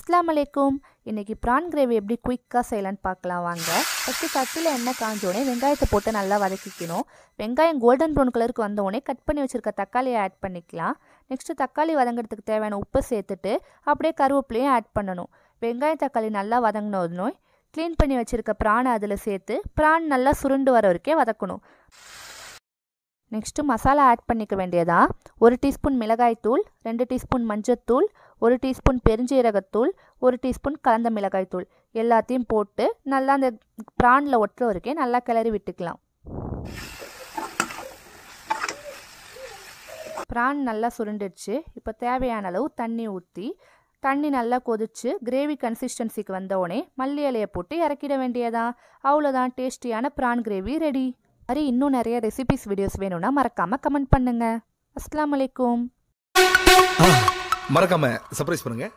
அஸ்ஸலாமு அலைக்கும். இன்றைக்கி ப்ரான் கிரேவி எப்படி குயிக்காக செய்யலான்னு பார்க்கலாம் வாங்க. ஃபஸ்ட்டு சட்டியில் எண்ணெய் காஞ்சோடனே வெங்காயத்தை போட்டு நல்லா வதக்கிக்கணும். வெங்காயம் கோல்டன் ப்ரௌன் கலருக்கு வந்தோடனே கட் பண்ணி வச்சுருக்க தக்காளியை ஆட் பண்ணிக்கலாம். நெக்ஸ்ட்டு தக்காளி வதங்கிறதுக்கு தேவையான உப்பை சேர்த்துட்டு அப்படியே கருவேப்பிலையும் ஆட் பண்ணணும். வெங்காயம் தக்காளி நல்லா வதங்கினோடனே க்ளீன் பண்ணி வச்சுருக்க ப்ரானை அதில் சேர்த்து ப்ரான் நல்லா சுருண்டு வர வரைக்கும் வதக்கணும். நெக்ஸ்ட்டு மசாலா ஆட் பண்ணிக்க வேண்டியதா 1 டீஸ்பூன் மிளகாய்த்தூள், 2 டீஸ்பூன் மஞ்சத்தூள், 1 டீஸ்பூன் பெருஞ்சீரகத்தூள், 1 டீஸ்பூன் கலந்த மிளகாய்த்தூள் எல்லாத்தையும் போட்டு நல்லா அந்த ப்ரானில் ஒட்டுற வரைக்கும் நல்லா கிளறி விட்டுக்கலாம். ப்ரான் நல்லா சுருண்டுடுச்சு. இப்போ தேவையான அளவு தண்ணி ஊற்றி தண்ணி நல்லா கொதிச்சு கிரேவி கன்சிஸ்டன்சிக்கு வந்தோடனே மல்லி இலையை போட்டு இறக்கிட வேண்டியதா. அவ்வளோதான், டேஸ்டியான ப்ரான் கிரேவி ரெடி. மாதிரி இன்னும் நிறைய ரெசிபிஸ் வீடியோஸ் வேணும்னா மறக்காமல் கமெண்ட் பண்ணுங்கள். அஸ்ஸலாமு அலைக்கும். மறக்காமல் சர்ப்ரைஸ் பண்ணுங்கள்.